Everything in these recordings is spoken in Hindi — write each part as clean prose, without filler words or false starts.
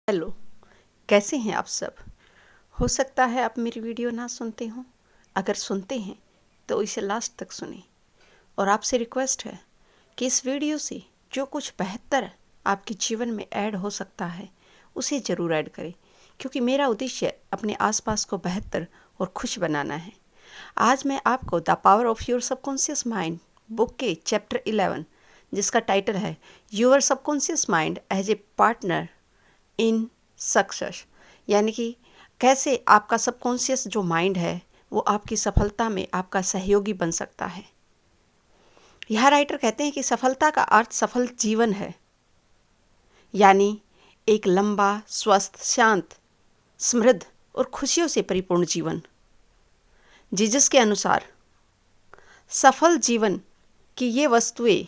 हेलो, कैसे हैं आप सब? हो सकता है आप मेरी वीडियो ना सुनते हों। अगर सुनते हैं तो इसे लास्ट तक सुनें। और आपसे रिक्वेस्ट है कि इस वीडियो से जो कुछ बेहतर आपके जीवन में ऐड हो सकता है उसे ज़रूर ऐड करें, क्योंकि मेरा उद्देश्य अपने आसपास को बेहतर और खुश बनाना है। आज मैं आपको the power of your subconscious mind book के चैप्टर 11, जिसका टाइटल है your subconscious mind as a partner in success, यानी कि कैसे आपका सबकॉन्शियस जो माइंड है वो आपकी सफलता में आपका सहयोगी बन सकता है। यह राइटर कहते हैं कि सफलता का अर्थ सफल जीवन है, यानी एक लंबा, स्वस्थ, शांत, समृद्ध और खुशियों से परिपूर्ण जीवन। जीसस के अनुसार सफल जीवन की ये वस्तुएं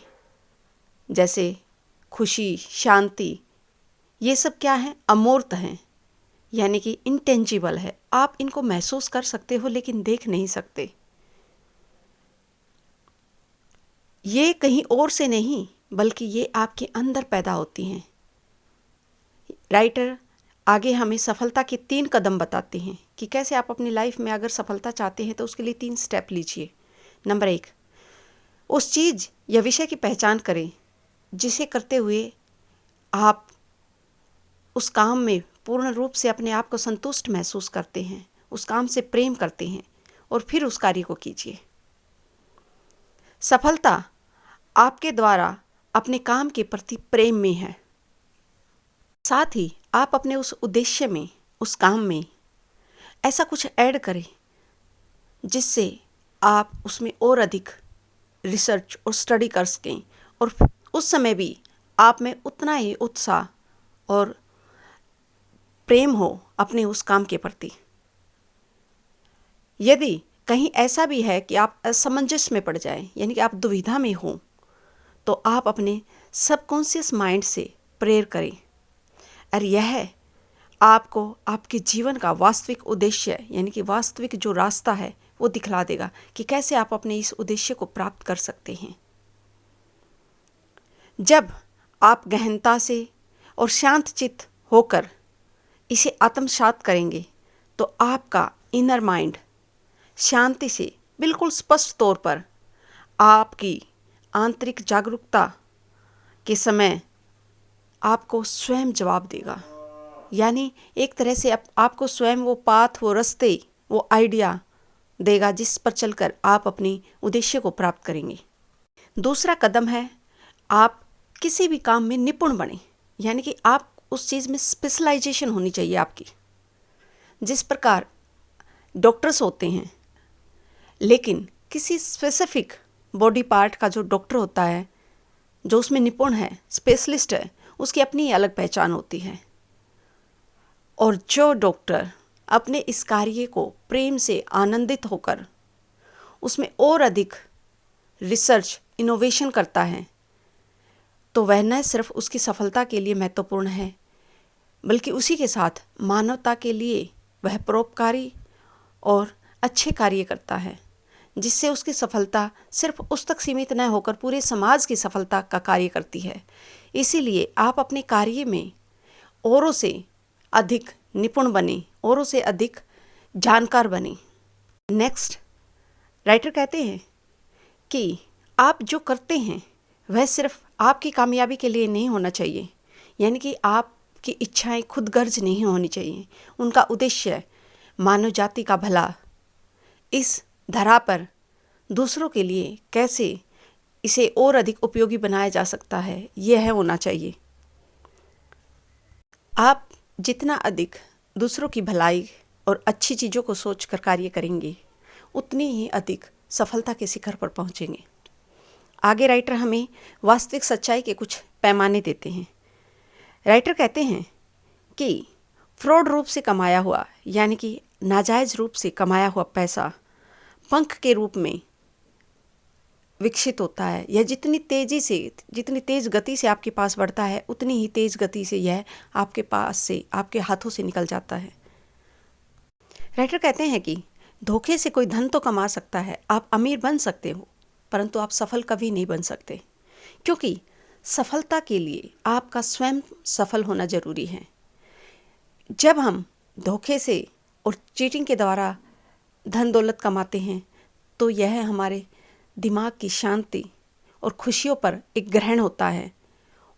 जैसे खुशी, शांति, ये सब क्या है? अमूर्त हैं, यानी कि इंटेंजिबल है। आप इनको महसूस कर सकते हो लेकिन देख नहीं सकते। ये कहीं और से नहीं बल्कि ये आपके अंदर पैदा होती हैं। राइटर आगे हमें सफलता के 3 कदम बताते हैं कि कैसे आप अपनी लाइफ में अगर सफलता चाहते हैं तो उसके लिए 3 स्टेप लीजिए। नंबर 1, उस चीज़ या विषय की पहचान करें जिसे करते हुए आप उस काम में पूर्ण रूप से अपने आप को संतुष्ट महसूस करते हैं, उस काम से प्रेम करते हैं, और फिर उस कार्य को कीजिए। सफलता आपके द्वारा अपने काम के प्रति प्रेम में है। साथ ही आप अपने उस उद्देश्य में, उस काम में ऐसा कुछ ऐड करें जिससे आप उसमें और अधिक रिसर्च और स्टडी कर सकें, और उस समय भी आप में उतना ही उत्साह और प्रेम हो अपने उस काम के प्रति। यदि कहीं ऐसा भी है कि आप असमंजस में पड़ जाएं, यानी कि आप दुविधा में हो, तो आप अपने सबकॉन्शियस माइंड से प्रेयर करें और यह आपको आपके जीवन का वास्तविक उद्देश्य, यानी कि वास्तविक जो रास्ता है वो दिखला देगा कि कैसे आप अपने इस उद्देश्य को प्राप्त कर सकते हैं। जब आप गहनता से और शांत चित्त होकर इसे आत्मसात करेंगे तो आपका इनर माइंड शांति से, बिल्कुल स्पष्ट तौर पर आपकी आंतरिक जागरूकता के समय आपको स्वयं जवाब देगा। यानी एक तरह से आपको स्वयं वो पाथ, वो रास्ते, वो आइडिया देगा जिस पर चलकर आप अपनी उद्देश्य को प्राप्त करेंगे। दूसरा कदम है आप किसी भी काम में निपुण बने, यानी कि आप उस चीज़ में स्पेशलाइजेशन होनी चाहिए आपकी। जिस प्रकार डॉक्टर्स होते हैं, लेकिन किसी स्पेसिफिक बॉडी पार्ट का जो डॉक्टर होता है, जो उसमें निपुण है, स्पेशलिस्ट है, उसकी अपनी अलग पहचान होती है। और जो डॉक्टर अपने इस कार्य को प्रेम से आनंदित होकर उसमें और अधिक रिसर्च, इनोवेशन करता है, तो वह न सिर्फ उसकी सफलता के लिए महत्वपूर्ण है, बल्कि उसी के साथ मानवता के लिए वह परोपकारी और अच्छे कार्य करता है, जिससे उसकी सफलता सिर्फ उस तक सीमित न होकर पूरे समाज की सफलता का कार्य करती है। इसीलिए आप अपने कार्य में औरों से अधिक निपुण बने, औरों से अधिक जानकार बने। नेक्स्ट, राइटर कहते हैं कि आप जो करते हैं वह सिर्फ आपकी कामयाबी के लिए नहीं होना चाहिए, यानी कि आपकी इच्छाएं खुदगर्ज नहीं होनी चाहिए। उनका उद्देश्य मानव जाति का भला, इस धरा पर दूसरों के लिए कैसे इसे और अधिक उपयोगी बनाया जा सकता है, यह होना चाहिए। आप जितना अधिक दूसरों की भलाई और अच्छी चीज़ों को सोचकर कार्य करेंगे, उतनी ही अधिक सफलता के शिखर पर पहुंचेंगे। आगे राइटर हमें वास्तविक सच्चाई के कुछ पैमाने देते हैं। राइटर कहते हैं कि फ्रॉड रूप से कमाया हुआ, यानी कि नाजायज़ रूप से कमाया हुआ पैसा पंख के रूप में विकसित होता है। यह जितनी तेज गति से आपके पास बढ़ता है, उतनी ही तेज गति से यह आपके पास से, आपके हाथों से निकल जाता है। राइटर कहते हैं कि धोखे से कोई धन तो कमा सकता है, आप अमीर बन सकते हो, परंतु आप सफल कभी नहीं बन सकते, क्योंकि सफलता के लिए आपका स्वयं सफल होना जरूरी है। जब हम धोखे से और चीटिंग के द्वारा धन दौलत कमाते हैं तो यह हमारे दिमाग की शांति और खुशियों पर एक ग्रहण होता है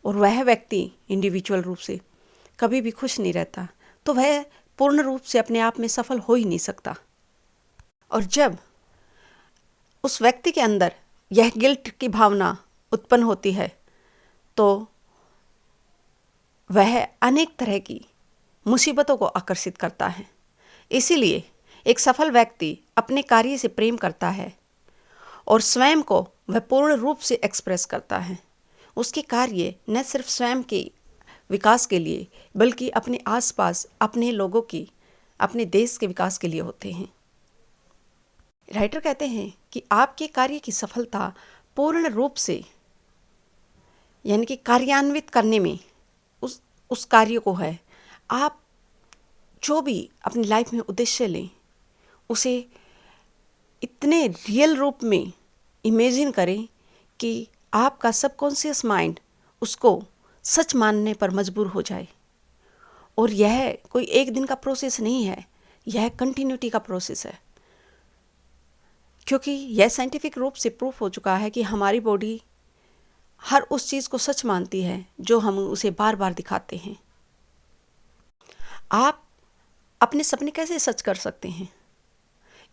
और वह व्यक्ति इंडिविजुअल रूप से कभी भी खुश नहीं रहता, तो वह पूर्ण रूप से अपने आप में सफल हो ही नहीं सकता। और जब उस व्यक्ति के अंदर यह गिल्ट की भावना उत्पन्न होती है तो वह अनेक तरह की मुसीबतों को आकर्षित करता है। इसीलिए एक सफल व्यक्ति अपने कार्य से प्रेम करता है और स्वयं को वह पूर्ण रूप से एक्सप्रेस करता है। उसके कार्य न सिर्फ स्वयं के विकास के लिए बल्कि अपने आसपास अपने लोगों की, अपने देश के विकास के लिए होते हैं। राइटर कहते हैं कि आपके कार्य की सफलता पूर्ण रूप से यानी कि कार्यान्वित करने में उस कार्य को है। आप जो भी अपनी लाइफ में उद्देश्य लें उसे इतने रियल रूप में इमेजिन करें कि आपका सबकॉन्शियस माइंड उसको सच मानने पर मजबूर हो जाए। और यह कोई एक दिन का प्रोसेस नहीं है, यह कंटिन्यूटी का प्रोसेस है, क्योंकि यह साइंटिफिक रूप से प्रूफ हो चुका है कि हमारी बॉडी हर उस चीज़ को सच मानती है जो हम उसे बार बार दिखाते हैं। आप अपने सपने कैसे सच कर सकते हैं?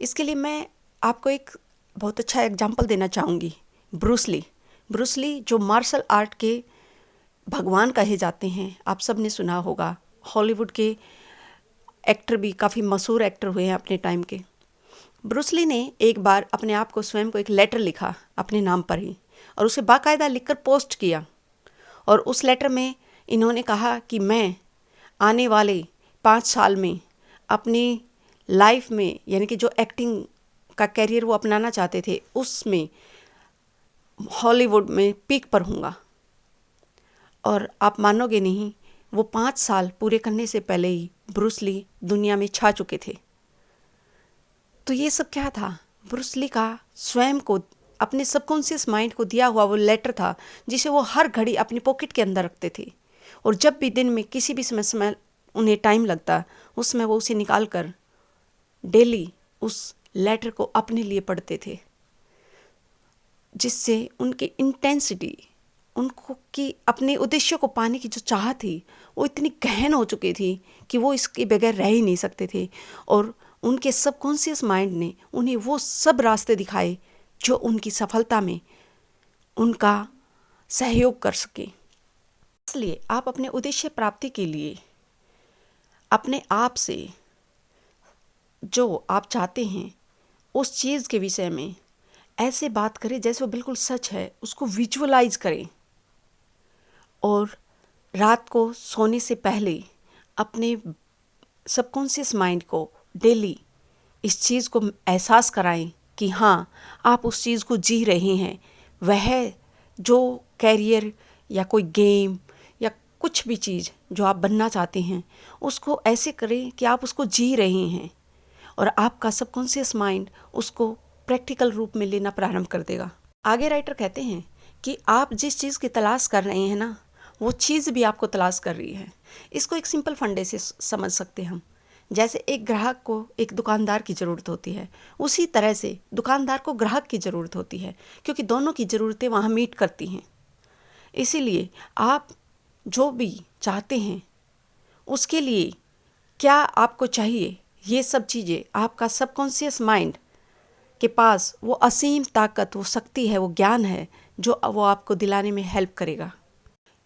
इसके लिए मैं आपको एक बहुत अच्छा एग्जाम्पल देना चाहूँगी। ब्रूस ली जो मार्शल आर्ट के भगवान कहे जाते हैं, आप सब ने सुना होगा। हॉलीवुड के एक्टर भी काफ़ी मशहूर एक्टर हुए हैं अपने टाइम के। ब्रूस ली ने एक बार अपने आप को स्वयं को एक लेटर लिखा अपने नाम पर ही और उसे बाकायदा लिखकर पोस्ट किया। और उस लेटर में इन्होंने कहा कि मैं आने वाले 5 साल में अपनी लाइफ में यानी कि जो एक्टिंग का कैरियर वो अपनाना चाहते थे उसमें हॉलीवुड में पीक पर हूँगा। और आप मानोगे नहीं, वो 5 साल पूरे करने से पहले ही ब्रूस ली दुनिया में छा चुके थे। तो ये सब क्या था? ब्रूस ली का स्वयं को अपने सबकॉन्शियस माइंड को दिया हुआ वो लेटर था जिसे वो हर घड़ी अपनी पॉकेट के अंदर रखते थे। और जब भी दिन में किसी भी समय उन्हें टाइम लगता उसमें वो उसे निकाल कर डेली उस लेटर को अपने लिए पढ़ते थे, जिससे उनकी इंटेंसिटी, उनको कि अपने उद्देश्य को पाने की जो चाह थी वो इतनी गहन हो चुकी थी कि वो इसके बगैर रह ही नहीं सकते थे। और उनके सबकॉन्शियस माइंड ने उन्हें वो सब रास्ते दिखाए जो उनकी सफलता में उनका सहयोग कर सके। इसलिए आप अपने उद्देश्य प्राप्ति के लिए अपने आप से जो आप चाहते हैं उस चीज़ के विषय में ऐसे बात करें जैसे वो बिल्कुल सच है, उसको विजुअलाइज करें। और रात को सोने से पहले अपने सबकॉन्शियस माइंड को डेली इस चीज़ को एहसास कराएं कि हाँ, आप उस चीज़ को जी रहे हैं। वह जो कैरियर या कोई गेम या कुछ भी चीज़ जो आप बनना चाहते हैं उसको ऐसे करें कि आप उसको जी रहे हैं और आपका सबकॉन्शियस माइंड उसको प्रैक्टिकल रूप में लेना प्रारंभ कर देगा। आगे राइटर कहते हैं कि आप जिस चीज़ की तलाश कर रहे हैं ना, वो चीज़ भी आपको तलाश कर रही है। इसको एक सिंपल फंडे से समझ सकते हैं हम। जैसे एक ग्राहक को एक दुकानदार की ज़रूरत होती है, उसी तरह से दुकानदार को ग्राहक की ज़रूरत होती है, क्योंकि दोनों की ज़रूरतें वहाँ मीट करती हैं। इसीलिए आप जो भी चाहते हैं उसके लिए क्या आपको चाहिए, ये सब चीज़ें आपका सबकॉन्शियस माइंड के पास वो असीम ताकत, वो शक्ति है, वो ज्ञान है जो वो आपको दिलाने में हेल्प करेगा।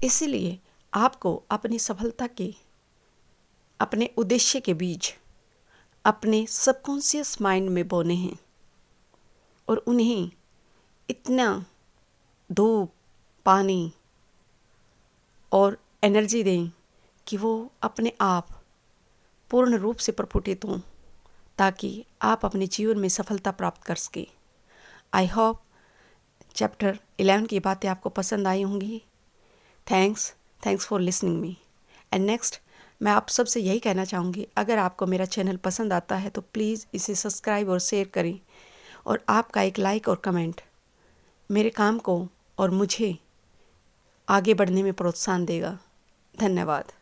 इसीलिए आपको अपनी सफलता के, अपने उद्देश्य के बीज अपने सबकॉन्शियस माइंड में बोने हैं और उन्हें इतना धूप, पानी और एनर्जी दें कि वो अपने आप पूर्ण रूप से प्रफुल्लित हों, ताकि आप अपने जीवन में सफलता प्राप्त कर सकें। आई होप चैप्टर 11 की बातें आपको पसंद आई होंगी। Thanks for listening me. And next मैं आप सबसे यही कहना चाहूँगी, अगर आपको मेरा चैनल पसंद आता है तो प्लीज़ इसे सब्सक्राइब और शेयर करें। और आपका एक लाइक और कमेंट मेरे काम को और मुझे आगे बढ़ने में प्रोत्साहन देगा। धन्यवाद।